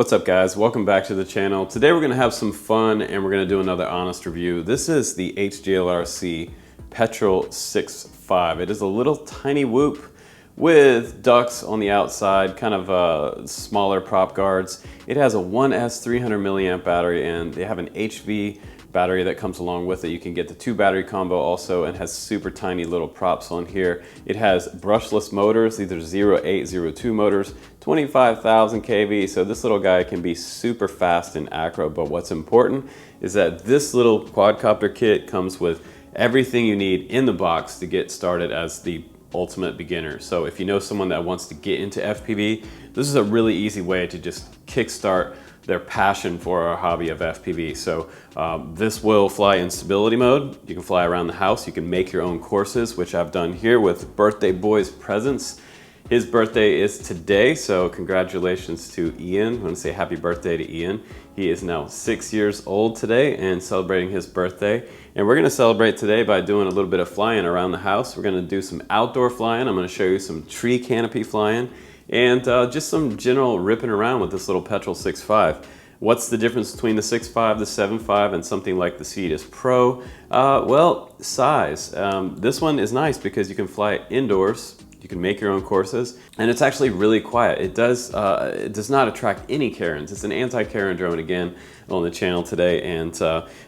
What's up guys, welcome back to the channel. Today we're going to have some fun and we're going to do another honest review. This is the Hglrc Petrel 6.5. It is a little tiny whoop with ducts on the outside, kind of smaller prop guards. It has a 1S 300 milliamp battery and they have an HV battery that comes along with it. You can get the 2 battery combo also, and has super tiny little props on here. It has brushless motors, these are 0802 motors, 25,000 kV, so this little guy can be super fast in acro. But what's important is that this little quadcopter kit comes with everything you need in the box to get started as the ultimate beginner. So if you know someone that wants to get into FPV, this is a really easy way to just kickstart their passion for our hobby of FPV. So this will fly in stability mode. You can fly around the house. You can make your own courses, which I've done here with birthday boy's presents. His birthday is today, so congratulations to Ian. I want to say happy birthday to Ian. He is now 6 years old today and celebrating his birthday. And we're going to celebrate today by doing a little bit of flying around the house. We're going to do some outdoor flying. I'm going to show you some tree canopy flying and just some general ripping around with this little Petrel 6.5. What's the difference between the 6.5, the 7.5, and something like the Cetus Pro? Well, size. This one is nice because you can fly indoors. You can make your own courses, and it's actually really quiet. It does not attract any Karens. It's an anti-Karen drone again on the channel today, and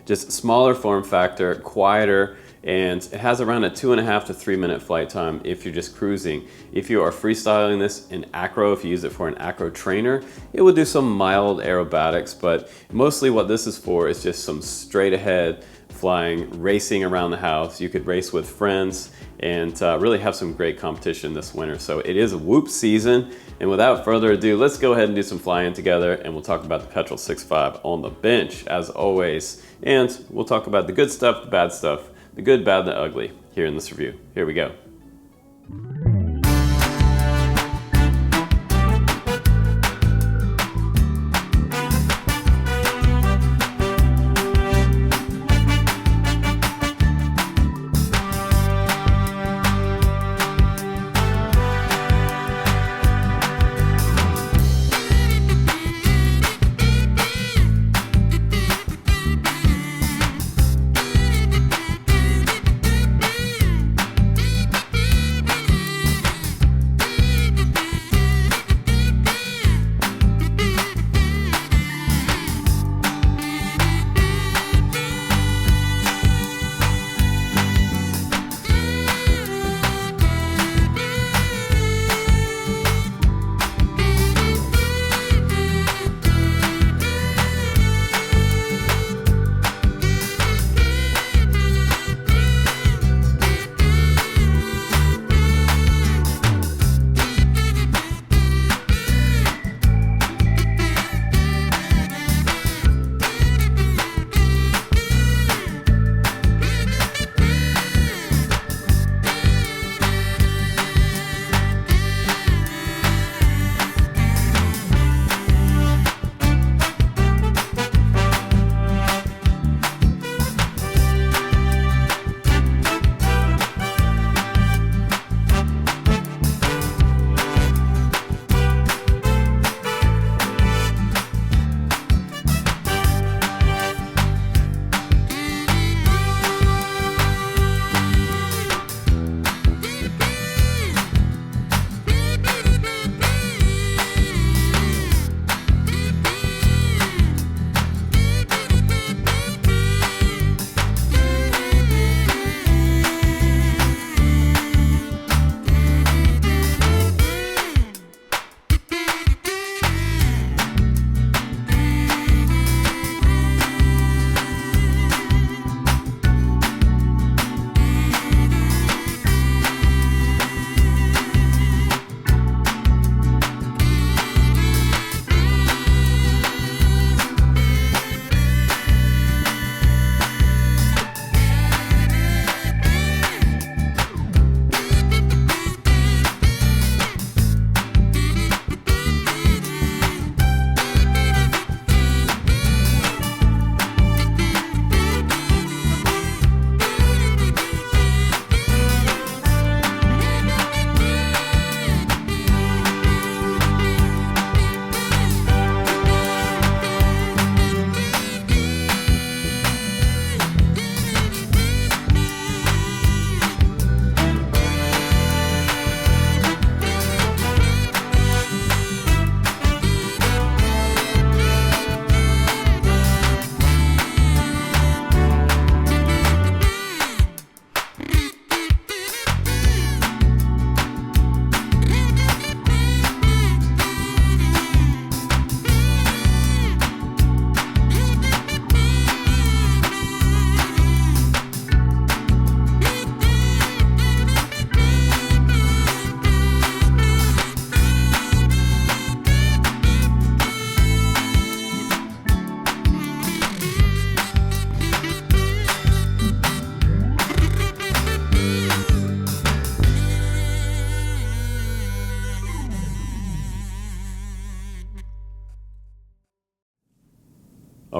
just smaller form factor, quieter, and it has around a 2.5 to 3 minute flight time if you're just cruising. If you are freestyling this in acro, if you use it for an acro trainer, it will do some mild aerobatics, but mostly what this is for is just some straight ahead flying, racing around the house. You could race with friends and really have some great competition this winter. So it is a whoop season, and without further ado, let's go ahead and do some flying together, and we'll talk about the Petrel 6.5 on the bench as always, and we'll talk about the good stuff, the bad stuff, the good, bad, and the ugly here in this review. Here we go.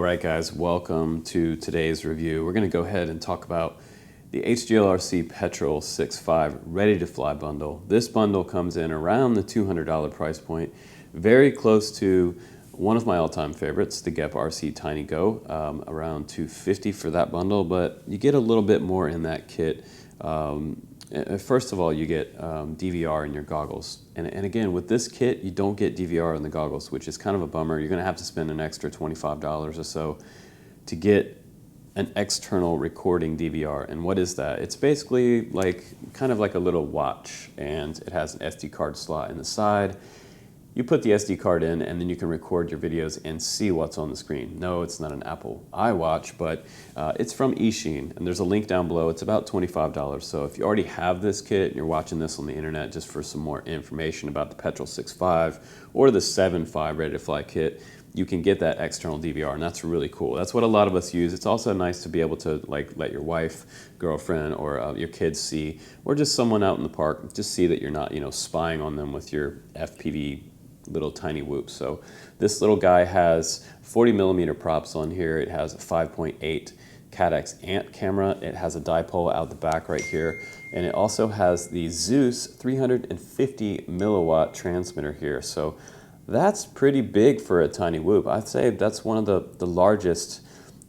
All right, guys, welcome to today's review. We're going to go ahead and talk about the Hglrc Petrel 6.5 Ready to Fly bundle. This bundle comes in around the $200 price point, very close to one of my all-time favorites, the Geprc Tinygo, around $250 for that bundle, but you get a little bit more in that kit. First of all, you get DVR in your goggles. And again, with this kit, you don't get DVR in the goggles, which is kind of a bummer. You're going to have to spend an extra $25 or so to get an external recording DVR. And what is that? It's basically kind of like a little watch, and it has an SD card slot in the side. You put the SD card in, and then you can record your videos and see what's on the screen. No, it's not an Apple iWatch, but it's from eSheen, and there's a link down below. It's about $25. So if you already have this kit and you're watching this on the internet just for some more information about the Petrel 6.5 or the 7.5 Ready to Fly kit, you can get that external DVR, and that's really cool. That's what a lot of us use. It's also nice to be able to let your wife, girlfriend, or your kids see, or just someone out in the park, just see that you're not, spying on them with your FPV little tiny whoop. So this little guy has 40mm props on here. It has a 5.8 CADX ANT camera. It has a dipole out the back right here. And it also has the Zeus 350 milliwatt transmitter here. So that's pretty big for a tiny whoop. I'd say that's one of the largest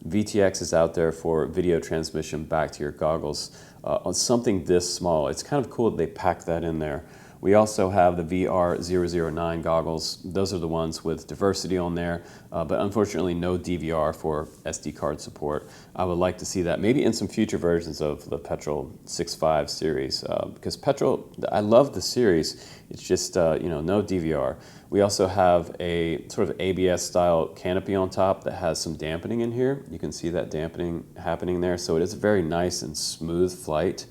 VTXs out there for video transmission back to your goggles on something this small. It's kind of cool that they pack that in there. We also have the VR009 goggles. Those are the ones with diversity on there, but unfortunately no DVR for SD card support. I would like to see that maybe in some future versions of the Petrel 6.5 series, because Petrel, I love the series, it's just no DVR. We also have a sort of ABS style canopy on top that has some dampening in here. You can see that dampening happening there, so it is a very nice and smooth flight.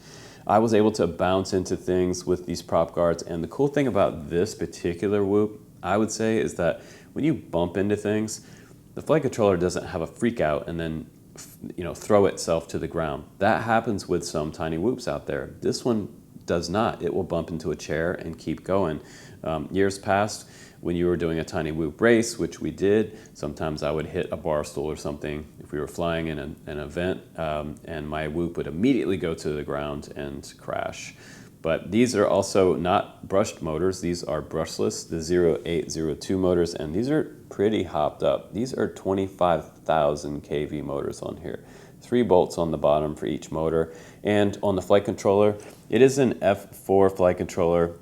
I was able to bounce into things with these prop guards, and the cool thing about this particular whoop, I would say, is that when you bump into things, the flight controller doesn't have a freak out and then throw itself to the ground. That happens with some tiny whoops out there. This one does not. It will bump into a chair and keep going. Years past, when you were doing a tiny whoop race, which we did, sometimes I would hit a bar stool or something if we were flying in an event, and my whoop would immediately go to the ground and crash. But these are also not brushed motors. These are brushless, the 0802 motors, and these are pretty hopped up. These are 25,000 kV motors on here. 3 bolts on the bottom for each motor. And on the flight controller, it is an F4 flight controller.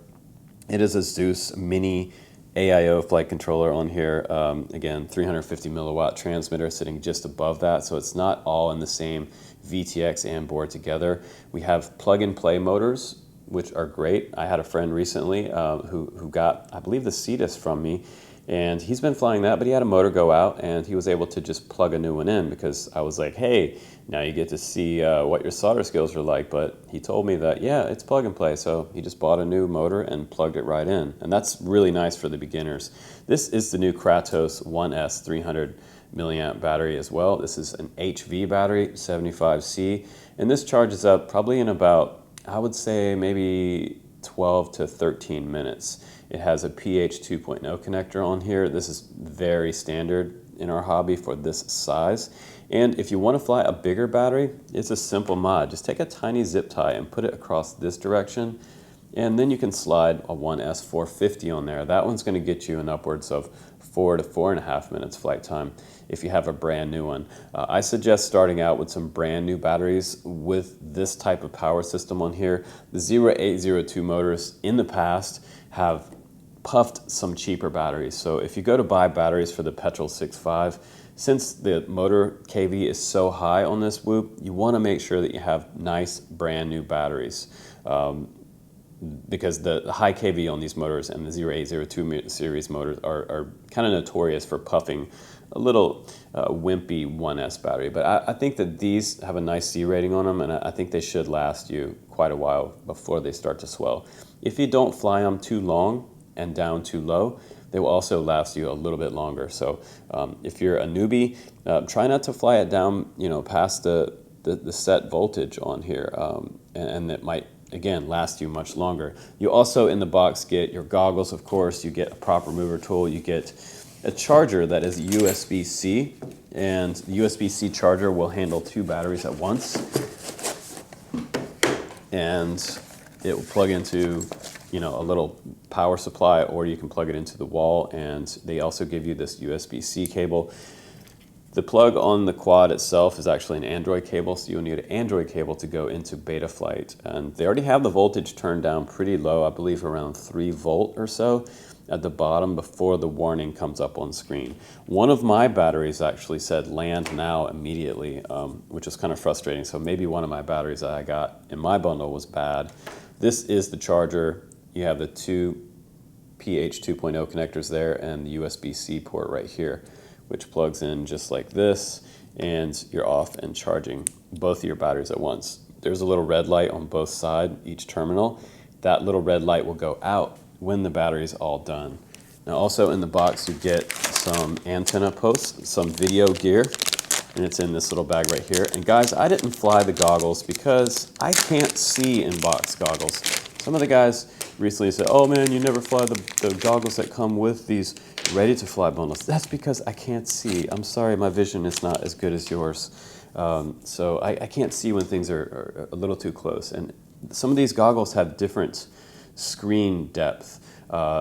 It is a Zeus Mini AIO flight controller on here. Again, 350 milliwatt transmitter sitting just above that, so it's not all in the same VTX and board together. We have plug-and-play motors, which are great. I had a friend recently who got, I believe, the Cetus from me, and he's been flying that, but he had a motor go out, and he was able to just plug a new one in because I was like, hey, now you get to see what your solder skills are like. But he told me that, yeah, it's plug and play. So he just bought a new motor and plugged it right in. And that's really nice for the beginners. This is the new Kratos 1S 300 milliamp battery as well. This is an HV battery, 75C. And this charges up probably in about, I would say, maybe 12 to 13 minutes. It has a pH 2.0 connector on here. This is very standard in our hobby for this size. And if you want to fly a bigger battery, it's a simple mod. Just take a tiny zip tie and put it across this direction, and then you can slide a 1S 450 on there. That one's going to get you in upwards of 4 to 4.5 minutes flight time if you have a brand new one. I suggest starting out with some brand new batteries with this type of power system on here. The 0802 motors in the past have puffed some cheaper batteries. So if you go to buy batteries for the Petrel 6.5, since the motor kV is so high on this whoop, you want to make sure that you have nice brand new batteries, because the high kV on these motors and the 0802 series motors are kind of notorious for puffing a little wimpy 1S battery. But I think that these have a nice C rating on them, and I think they should last you quite a while before they start to swell. If you don't fly them too long and down too low, they will also last you a little bit longer. So if you're a newbie, try not to fly it down, past the set voltage on here, and it might, again, last you much longer. You also in the box get your goggles, of course. You get a prop remover tool. You get a charger that is USB-C. and the USB-C charger will handle 2 batteries at once, and it will plug into, you know, a little power supply, or you can plug it into the wall, and they also give you this USB-C cable. The plug on the quad itself is actually an Android cable, so you'll need an Android cable to go into beta flight. And they already have the voltage turned down pretty low, I believe around 3 volt or so at the bottom before the warning comes up on screen. One of my batteries actually said land now immediately, which is kind of frustrating. So maybe one of my batteries that I got in my bundle was bad. This is the charger. You have the 2 PH 2.0 connectors there and the USB-C port right here, which plugs in just like this, and you're off and charging both of your batteries at once. There's a little red light on both sides, each terminal. That little red light will go out when the battery's all done. Now also in the box you get some antenna posts, some video gear, and it's in this little bag right here. And guys, I didn't fly the goggles because I can't see in box goggles. Some of the guys recently said, oh man, you never fly the goggles that come with these ready to fly bundles. That's because I can't see. I'm sorry, my vision is not as good as yours. So I can't see when things are a little too close. And some of these goggles have different screen depth.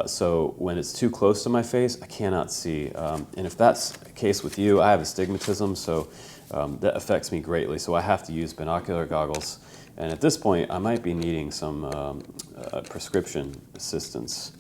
So when it's too close to my face, I cannot see. And if that's the case with you, I have astigmatism, so that affects me greatly. So I have to use binocular goggles. And at this point, I might be needing some prescription assistance.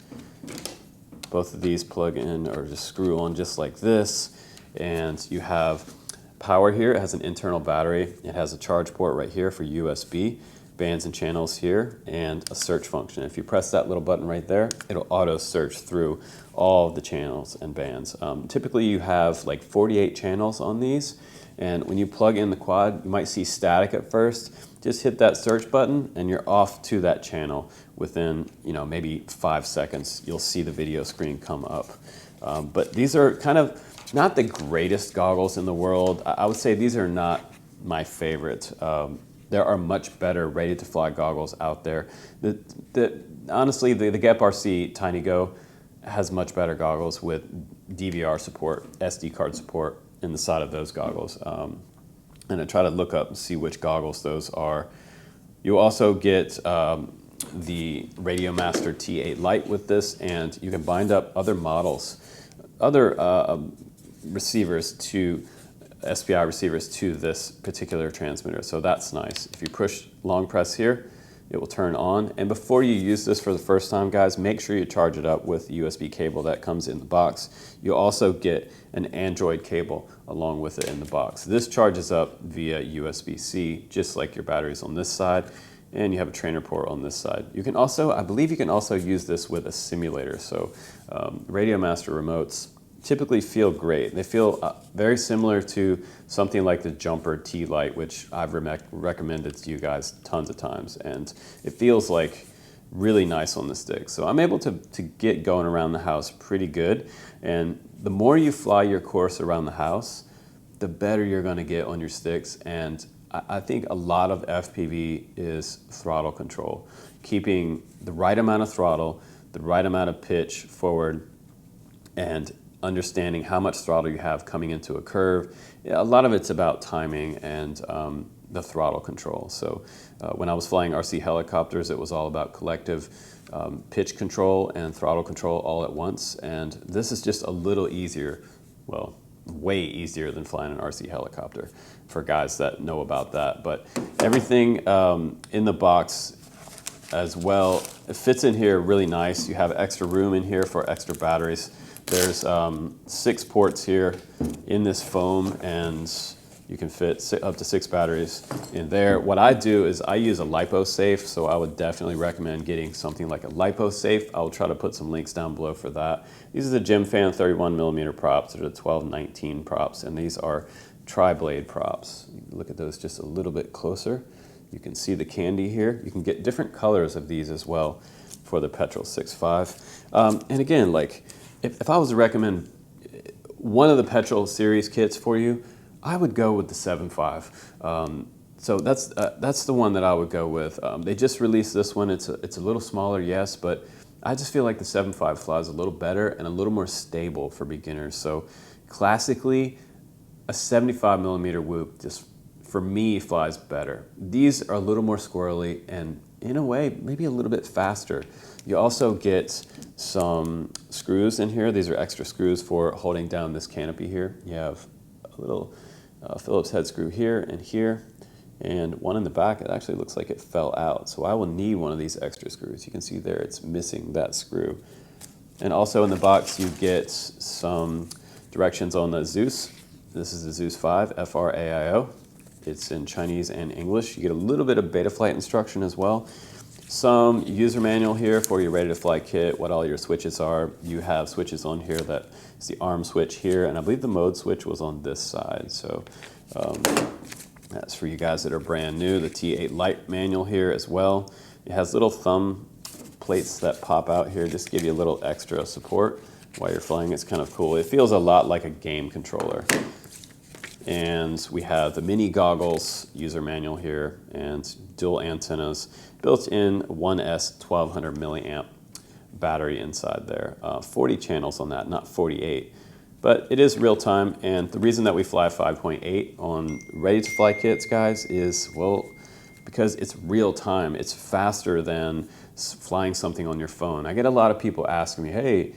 Both of these plug in or just screw on just like this. And you have power here. It has an internal battery. It has a charge port right here for USB, bands and channels here, and a search function. If you press that little button right there, it'll auto search through all the channels and bands. Typically you have like 48 channels on these, and when you plug in the quad, you might see static at first. Just hit that search button and you're off to that channel. Within, you know, maybe 5 seconds, you'll see the video screen come up. But these are kind of not the greatest goggles in the world. I would say these are not my favorite. There are much better ready-to-fly goggles out there. Honestly, the Geprc Tinygo has much better goggles with DVR support, SD card support in the side of those goggles. And I try to look up and see which goggles those are. You also get the Radio Master T8 Lite with this, and you can bind up other models, other receivers to SPI receivers to this particular transmitter. So that's nice. If you push long press here, it will turn on. And before you use this for the first time, guys, make sure you charge it up with the USB cable that comes in the box. You'll also get an Android cable along with it in the box. This charges up via USB-C, just like your batteries on this side, and you have a trainer port on this side. You can also, I believe you can also use this with a simulator. So Radio Master remotes typically feel great. They feel very similar to something like the Geprc T-Lite, which I've recommended to you guys tons of times, and it feels like really nice on the stick. So I'm able to get going around the house pretty good, and the more you fly your course around the house, the better you're going to get on your sticks. And I think a lot of FPV is throttle control, keeping the right amount of throttle, the right amount of pitch forward, and understanding how much throttle you have coming into a curve. A lot of it's about timing and the throttle control. So when I was flying RC helicopters, it was all about collective pitch control and throttle control all at once. And this is just a little easier, well, way easier than flying an RC helicopter for guys that know about that. But everything in the box as well, it fits in here really nice. You have extra room in here for extra batteries. There's 6 ports here in this foam, and you can fit up to 6 batteries in there. What I do is I use a LiPo safe, so I would definitely recommend getting something like a LiPo safe. I'll try to put some links down below for that. These are the GymFan 31mm props. They're the 1219 props, and these are tri-blade props. Look at those just a little bit closer. You can see the candy here. You can get different colors of these as well for the Petrel 6.5. And again, like, if I was to recommend one of the Petrel series kits for you, I would go with the 7.5. So that's the one that I would go with. They just released this one. It's a little smaller, yes, but I just feel like the 7.5 flies a little better and a little more stable for beginners. So classically, a 75 millimeter whoop just for me flies better. These are a little more squirrely and in a way maybe a little bit faster. You also get some screws in here. These are extra screws for holding down this canopy here. You have a little Phillips head screw here, and one in the back. It actually looks like it fell out, so I will need one of these extra screws. You can see there it's missing that screw. And also in the box you get some directions on the Zeus. This is the Zeus 5, FRAIO. It's in Chinese and English. You get a little bit of Betaflight instruction as well. Some user manual here for your ready to fly kit, what all your switches are. You have switches on here. That is the arm switch here, and I believe the mode switch was on this side. So that's for you guys that are brand new. The T8 Lite manual here as well. It has little thumb plates that pop out here, just to give you a little extra support while you're flying. It's kind of cool. It feels a lot like a game controller. And we have the mini goggles user manual here and dual antennas, built-in 1S 1200 milliamp battery inside there. 40 channels on that, not 48. But it is real time, and the reason that we fly 5.8 on ready to fly kits, guys, is, well, because it's real time. It's faster than flying something on your phone. I get a lot of people asking me, hey,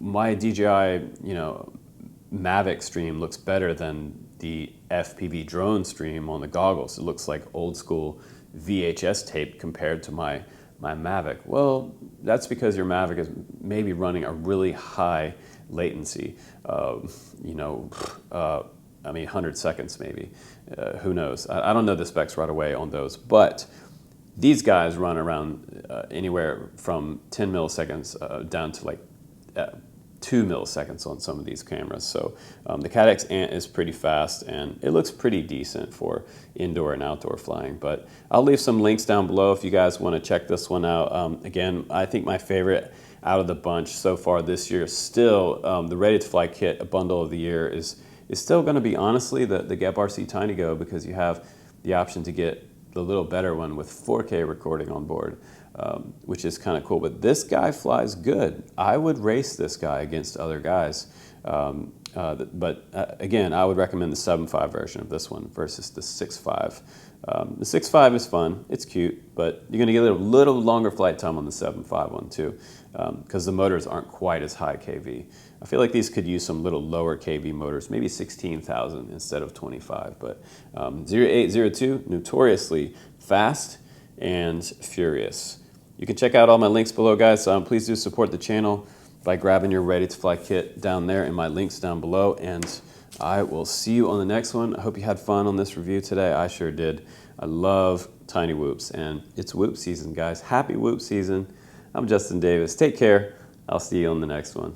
my DJI, Mavic stream looks better than the FPV drone stream on the goggles. It looks like old school VHS tape compared to my Mavic. Well, that's because your Mavic is maybe running a really high latency, 100 seconds maybe. Who knows? I don't know the specs right away on those, but these guys run around anywhere from 10 milliseconds down to like 2 milliseconds on some of these cameras. So the Cadex Ant is pretty fast, and it looks pretty decent for indoor and outdoor flying. But I'll leave some links down below if you guys want to check this one out. Again, I think my favorite out of the bunch so far this year is still the Ready to Fly kit, a bundle of the year, is still going to be, honestly, the Geprc Tinygo, because you have the option to get the little better one with 4K recording on board. Which is kind of cool, but this guy flies good. I would race this guy against other guys, but again, I would recommend the 7.5 version of this one versus the 6.5. The 6.5 is fun, it's cute, but you're going to get a little longer flight time on the 7.5 one too, because the motors aren't quite as high kV. I feel like these could use some little lower kV motors, maybe 16,000 instead of 25, but 0802, notoriously fast and furious. You can check out all my links below, guys. Please do support the channel by grabbing your Ready to Fly kit down there in my links down below, and I will see you on the next one. I hope you had fun on this review today. I sure did. I love tiny whoops, and it's whoop season, guys. Happy whoop season. I'm Justin Davis. Take care. I'll see you on the next one.